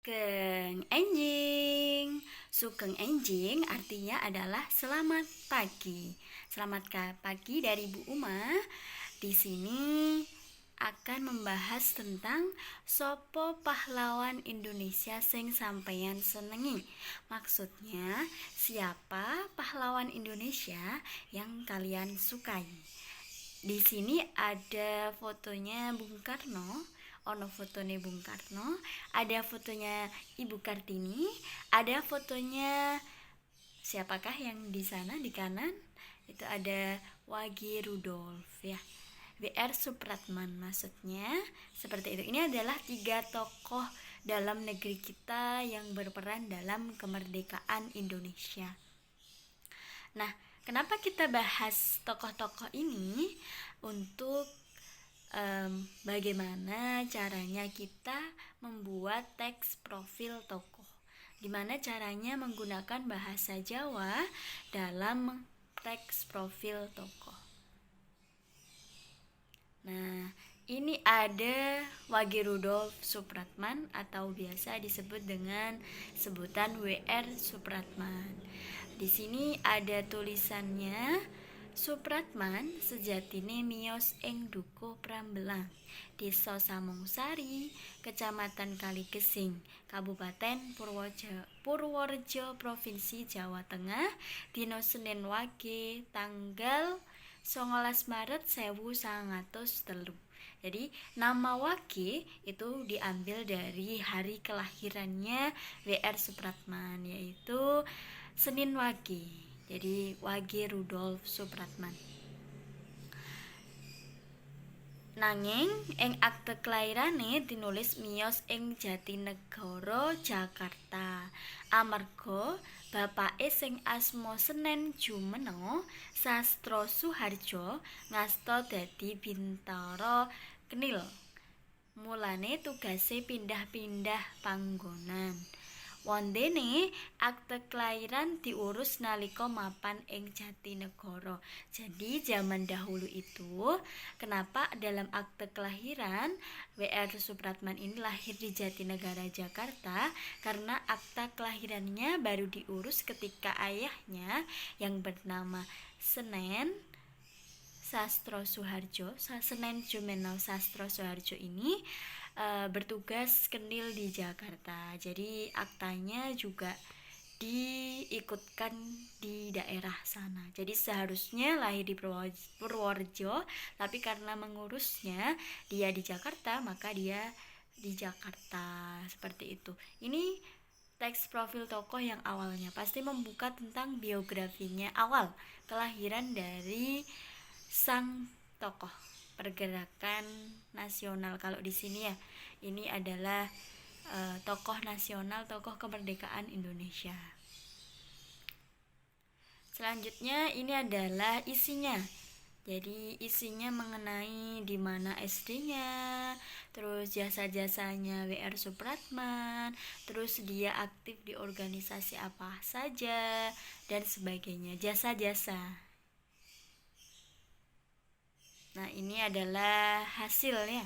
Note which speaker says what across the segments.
Speaker 1: Sugeng enjing. Sugeng enjing artinya adalah selamat pagi. Selamat pagi dari Bu Uma. Di sini akan membahas tentang sopo pahlawan Indonesia sing sampeyan senengi. Maksudnya, siapa pahlawan Indonesia yang kalian sukai? Di sini ada fotonya Bung Karno, fotonya Bung Karno, ada fotonya Ibu Kartini, ada fotonya siapakah yang di sana di kanan? Itu ada Wage Rudolf ya. W.R. Supratman maksudnya seperti itu. Ini adalah 3 tokoh dalam negeri kita yang berperan dalam kemerdekaan Indonesia. Nah, kenapa kita bahas tokoh-tokoh ini? Untuk bagaimana caranya kita membuat teks profil tokoh. Gimana caranya menggunakan bahasa Jawa dalam teks profil tokoh. Nah, ini ada Wage Rudolf Supratman atau biasa disebut dengan sebutan W.R. Supratman. Di sini ada tulisannya, Supratman sejatine miyos ing Dukuh Prambelang, Desa Samungsari, Kecamatan Kaligesing, Kabupaten Purworejo, Provinsi Jawa Tengah, dina Senin Wage, tanggal 19 Maret 1903. Jadi nama Wage itu diambil dari hari kelahirannya W.R. Supratman, yaitu Senin Wage. Jadi Wage Rudolf Supratman. Nanging ing akte kelairane dinulis miyos ing Jatinegara, Jakarta. Amarga bapake sing asma Senen Jumena Sastro Suharjo ngasta dadi Bintara Knil. Mulane tugase pindah-pindah panggonan. Wondene akte kelahiran diurus nalika mapan ing Jatinegara. Jadi zaman dahulu itu, kenapa dalam akte kelahiran W.R. Supratman ini lahir di Jatinegara, Jakarta? Karena akta kelahirannya baru diurus ketika ayahnya yang bernama Senen Sastro Suharjo, Senen Jumenau Sastro Suharjo ini bertugas kenil di Jakarta. Jadi aktanya juga diikutkan di daerah sana. Jadi seharusnya lahir di Purworejo, tapi karena mengurusnya dia di Jakarta, maka dia di Jakarta. Seperti itu. Ini teks profil tokoh yang awalnya pasti membuka tentang biografinya awal, kelahiran dari sang tokoh pergerakan nasional. Kalau di sini ya, ini adalah tokoh nasional, tokoh kemerdekaan Indonesia. Selanjutnya ini adalah isinya. Jadi isinya mengenai di mana SD-nya, terus jasa-jasanya W.R. Supratman, terus dia aktif di organisasi apa saja dan sebagainya, jasa-jasa. Nah, ini adalah hasilnya.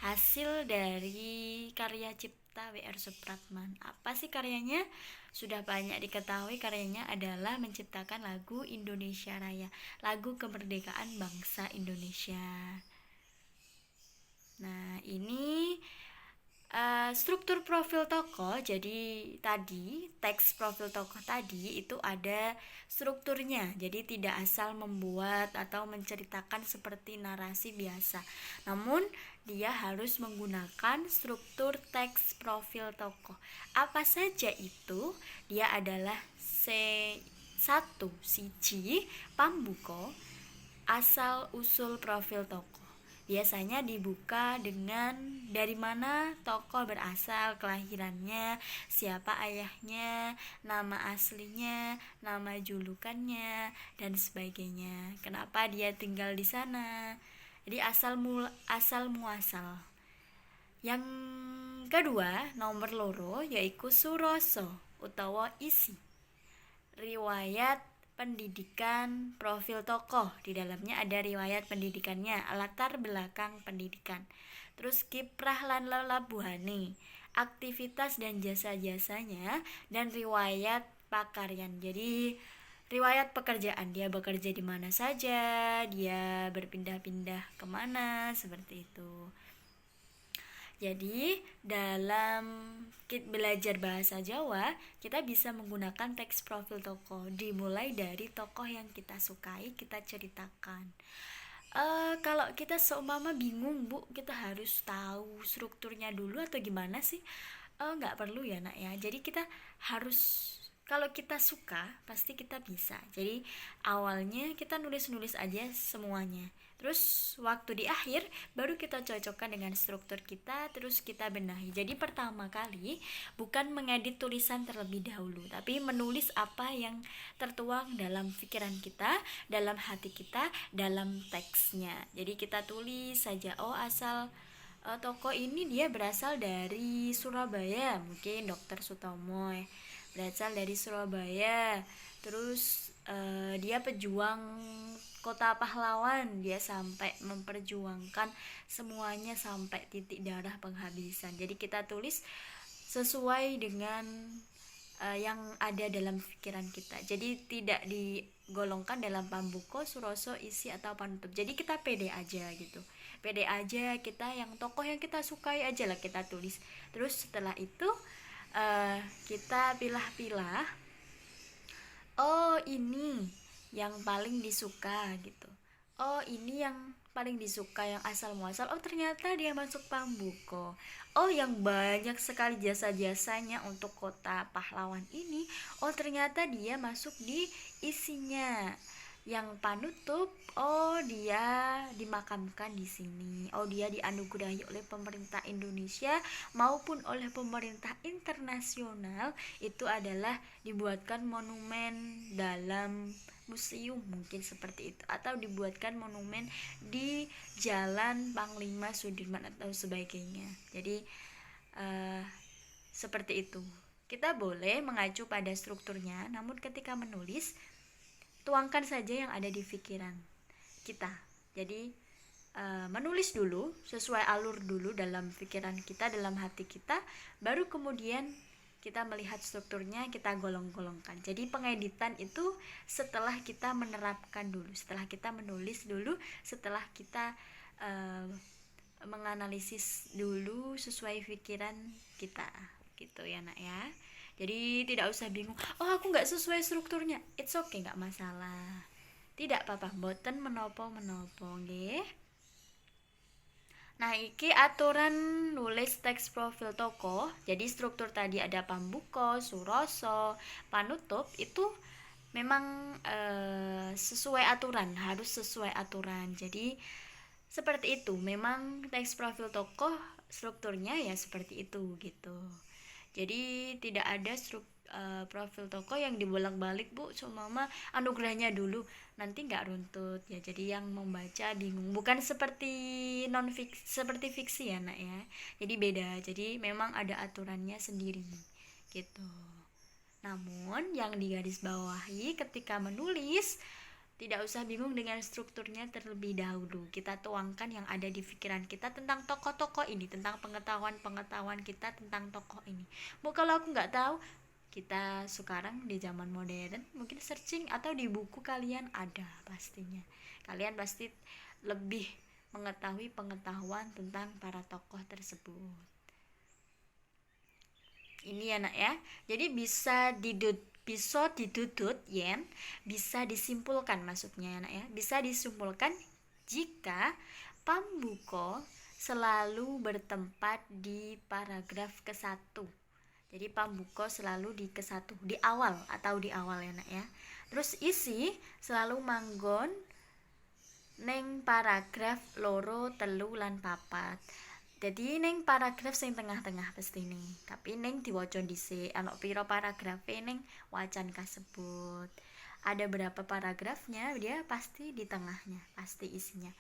Speaker 1: Hasil dari karya cipta W.R. Supratman. Apa sih karyanya? Sudah banyak diketahui, karyanya adalah menciptakan lagu Indonesia Raya, lagu kemerdekaan bangsa Indonesia. Nah, ini struktur profil tokoh. Jadi tadi teks profil tokoh tadi itu ada strukturnya. Jadi tidak asal membuat atau menceritakan seperti narasi biasa, namun dia harus menggunakan struktur teks profil tokoh. Apa saja itu? Dia adalah satu siji pambuka asal usul profil tokoh. Biasanya dibuka dengan dari mana tokoh berasal, kelahirannya, siapa ayahnya, nama aslinya, nama julukannya, dan sebagainya. Kenapa dia tinggal di sana? Jadi asal muasal. Yang kedua, nomor loro, yaitu suroso utawa isi. Riwayat pendidikan profil tokoh, di dalamnya ada riwayat pendidikannya, latar belakang pendidikan, terus kiprah lan lelabuhane, aktivitas dan jasa-jasanya, dan riwayat pakaryan. Jadi riwayat pekerjaan, dia bekerja di mana saja, dia berpindah-pindah kemana, seperti itu. Jadi dalam belajar bahasa Jawa, kita bisa menggunakan teks profil tokoh, dimulai dari tokoh yang kita sukai, kita ceritakan. Kalau kita seumpama bingung, Bu, kita harus tahu strukturnya dulu atau gimana sih? Nggak perlu ya, Nak ya. Jadi kita harus, kalau kita suka pasti kita bisa. Jadi awalnya kita nulis-nulis aja semuanya. Terus waktu di akhir baru kita cocokkan dengan struktur kita, terus kita benahi. Jadi pertama kali bukan mengedit tulisan terlebih dahulu, tapi menulis apa yang tertuang dalam pikiran kita, dalam hati kita, dalam teksnya. Jadi kita tulis saja, oh asal tokoh ini dia berasal dari Surabaya, mungkin Dokter Sutomo berasal dari Surabaya. Terus dia pejuang kota pahlawan, dia sampai memperjuangkan semuanya sampai titik darah penghabisan. Jadi kita tulis sesuai dengan yang ada dalam pikiran kita. Jadi tidak digolongkan dalam pambuko, suroso, isi atau panutup. Jadi kita pede aja gitu. Pede aja, kita yang tokoh yang kita sukai aja lah kita tulis. Terus setelah itu kita pilah-pilah, oh ini yang paling disuka gitu, oh ini yang paling disuka, yang asal muasal, oh ternyata dia masuk pambuko, oh yang banyak sekali jasa-jasanya untuk kota pahlawan ini, oh ternyata dia masuk di isinya. Yang panutup, oh dia dimakamkan di sini, oh dia dianugerahi oleh pemerintah Indonesia maupun oleh pemerintah internasional, itu adalah dibuatkan monumen dalam museum, mungkin seperti itu, atau dibuatkan monumen di Jalan Panglima Sudirman atau sebagainya. Jadi seperti itu. Kita boleh mengacu pada strukturnya, namun ketika menulis tuangkan saja yang ada di pikiran kita. Jadi menulis dulu sesuai alur dulu dalam pikiran kita, dalam hati kita, baru kemudian kita melihat strukturnya, kita golong-golongkan. Jadi pengeditan itu setelah kita menerapkan dulu, setelah kita menulis dulu, setelah kita menganalisis dulu sesuai pikiran kita, gitu ya Nak ya. Jadi tidak usah bingung, oh aku nggak sesuai strukturnya, it's okay, nggak masalah. Tidak apa-apa, boten menopo nggih. Nah, iki aturan nulis teks profil tokoh. Jadi struktur tadi ada pambuko, suroso, panutup, itu memang sesuai aturan, harus sesuai aturan. Jadi seperti itu, memang teks profil tokoh strukturnya ya seperti itu gitu. Jadi tidak ada profil tokoh yang dibolak-balik, Bu, cuma anugerahnya dulu, nanti nggak runtut ya. Jadi yang membaca bingung, bukan seperti seperti fiksi ya Nak ya. Jadi beda, jadi memang ada aturannya sendiri gitu. Namun yang digarisbawahi ketika menulis, tidak usah bingung dengan strukturnya terlebih dahulu. Kita tuangkan yang ada di pikiran kita tentang tokoh-tokoh ini, tentang pengetahuan kita tentang tokoh ini. Bu, kalau aku nggak tahu, kita sekarang di zaman modern mungkin searching atau di buku kalian ada pastinya. Kalian pasti lebih mengetahui pengetahuan tentang para tokoh tersebut. Ini ya Nak ya. Jadi bisa didudut yen, bisa disimpulkan maksudnya ya Nak ya. Bisa disimpulkan jika pambuko selalu bertempat di paragraf ke-1. Jadi pambuko selalu di ke-1, di awal ya Nak ya. Terus isi selalu manggon neng paragraf loro, telu lan papat. Jadi neng paragraf sing tengah-tengah pasti nih, tapi neng diwaca dhisik, ana pira paragrafe neng wacan kasebut. Ada berapa paragrafnya, dia pasti di tengahnya, pasti isinya.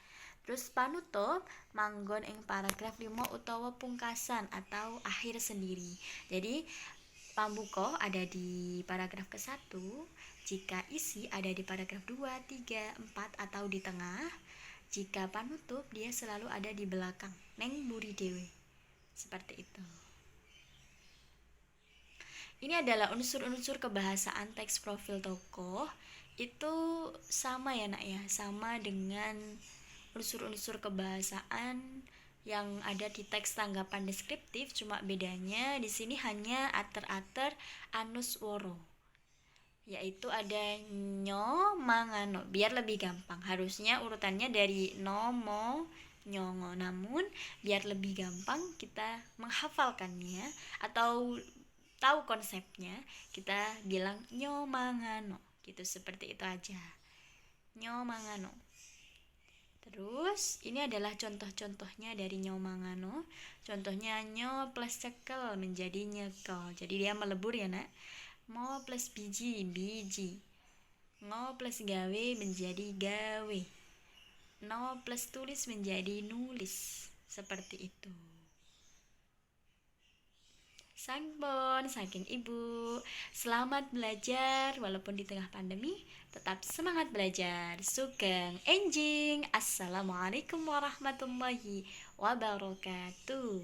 Speaker 1: Terus panutup manggon ing paragraf 5 utawa pungkasan atau akhir sendiri. Jadi pambuko ada di paragraf ke-1, jika isi ada di paragraf 2, 3, 4 atau di tengah. Jika panutup dia selalu ada di belakang, neng buri dewe. Seperti itu. Ini adalah unsur-unsur kebahasaan teks profil tokoh. Itu sama ya nak ya, sama dengan unsur-unsur kebahasaan yang ada di teks tanggapan deskriptif, cuma bedanya di sini hanya ater-ater anuswara, yaitu ada nyo mangano, biar lebih gampang. Harusnya urutannya dari nomo nyongo, namun biar lebih gampang kita menghafalkannya atau tahu konsepnya, kita bilang nyo mangano gitu, seperti itu aja, nyo mangano. Terus ini adalah contoh-contohnya dari nyo mangano. Contohnya nyo plus cekel menjadi nyekel, jadi dia melebur ya nak. Mo plus biji, biji. Ngo plus gawe menjadi gawe. No plus tulis menjadi nulis. Seperti itu. Sangbon, saking ibu. Selamat belajar walaupun di tengah pandemi. Tetap semangat belajar. Sugeng enjing. Assalamualaikum warahmatullahi wabarakatuh.